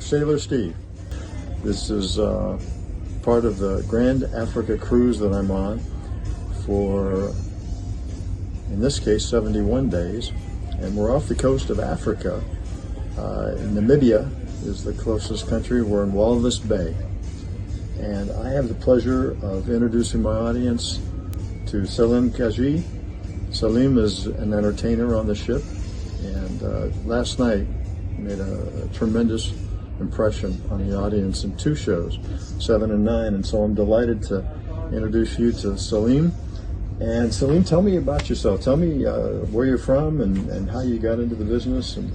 Sailor Steve. This is part of the Grand Africa cruise that I'm on for, in this case, 71 days. And we're off the coast of Africa. Namibia is the closest country. We're in Walvis Bay. And I have the pleasure of introducing my audience to Salim Kaji. Salim is an entertainer on the ship, and last night made a tremendous impression on the audience in two shows, 7 and 9, and so I'm delighted to introduce you to Salim. And Salim, tell me about yourself. Tell me where you're from and how you got into the business. And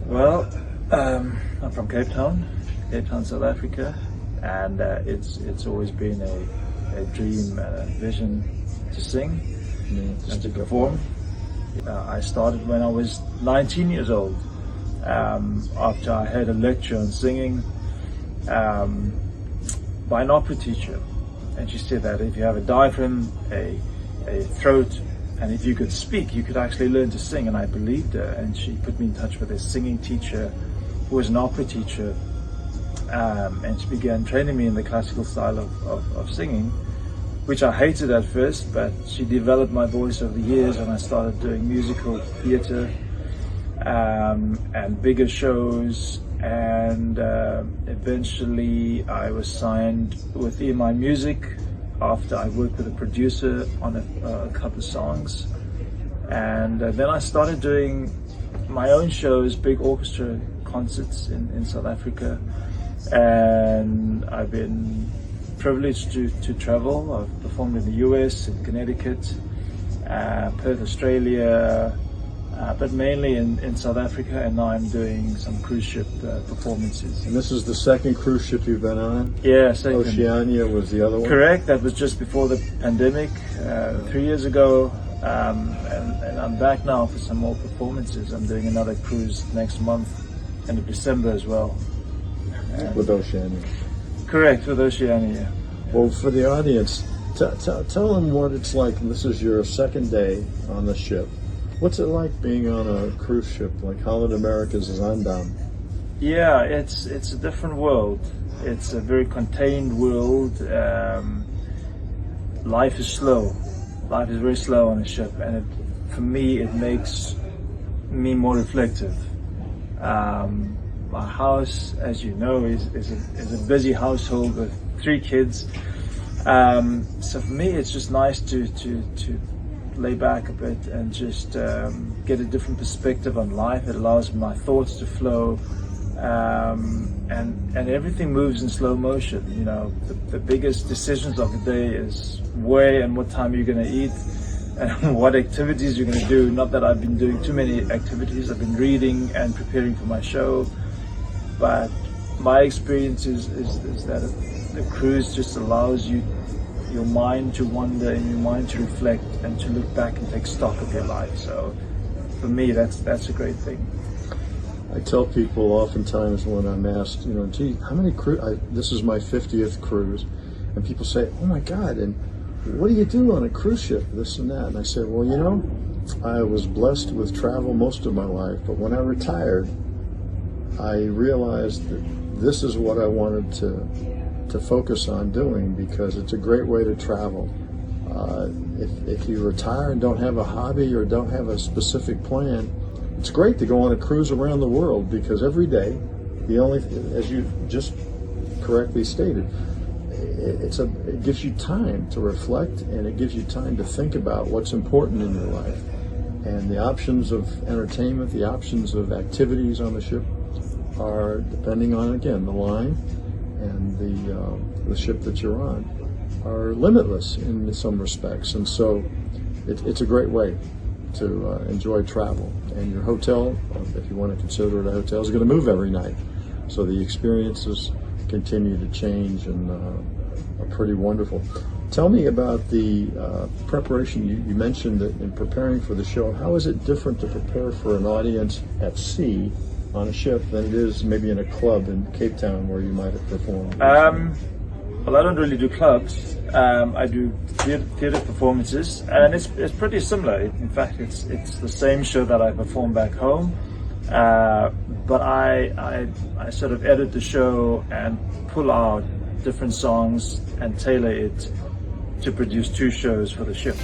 well, I'm from Cape Town, South Africa, and it's always been a dream and a vision to sing and to perform. I started when I was 19 years old, after I had a lecture on singing by an opera teacher, and she said that if you have a diaphragm, a throat, and if you could speak, you could actually learn to sing. And I believed her, and she put me in touch with a singing teacher who was an opera teacher, and she began training me in the classical style of singing, which I hated at first, but she developed my voice over the years, and I started doing musical theatre and bigger shows, and eventually I was signed with EMI Music after I worked with a producer on a couple of songs, and then I started doing my own shows, big orchestra concerts in South Africa, and I've been privileged to travel. I've performed in the US, in Connecticut, Perth, Australia, but mainly in South Africa, and now I'm doing some cruise ship performances. this is the second cruise ship you've been on? Yeah, second. Oceania was the other one? Correct, that was just before the pandemic, 3 years ago, and I'm back now for some more performances. I'm doing another cruise next month, end of December as well. With Oceania? Correct, with Oceania. Well, for the audience, tell them what it's like. This is your second day on the ship. What's it like being on a cruise ship like Holland America's Zaandam? Yeah, it's a different world. It's a very contained world. Life is slow. Life is very slow on a ship, and for me, it makes me more reflective. My house, as you know, is a busy household with 3 kids. So for me, it's just nice to lay back a bit and just get a different perspective on life. It allows my thoughts to flow, and everything moves in slow motion. You know, the biggest decisions of the day is where and what time you're going to eat and what activities you're going to do. Not that I've been doing too many activities. I've been reading and preparing for my show, but my experience is that the cruise just allows your mind to wander and your mind to reflect and to look back and take stock of your life. So for me, that's a great thing. I tell people oftentimes when I'm asked, gee, how many this is my 50th cruise, and people say, oh my God, and what do you do on a cruise ship, this and that? And I said, well, I was blessed with travel most of my life, but when I retired, I realized that this is what I wanted to focus on doing, because it's a great way to travel. If you retire and don't have a hobby or don't have a specific plan, it's great to go on a cruise around the world, because every day, as you just correctly stated, it gives you time to reflect, and it gives you time to think about what's important in your life. And the options of entertainment, the options of activities on the ship are, depending on, again, the line and the ship that you're on, are limitless in some respects. And so it's a great way to enjoy travel. And your hotel, if you want to consider it a hotel, is going to move every night. So the experiences continue to change and are pretty wonderful. Tell me about the preparation. You mentioned that in preparing for the show, how is it different to prepare for an audience at sea on a ship than it is maybe in a club in Cape Town where you might have performed? Well, I don't really do clubs. I do theatre performances, and it's pretty similar. In fact, it's the same show that I perform back home. But I sort of edit the show and pull out different songs and tailor it to produce 2 shows for the ship.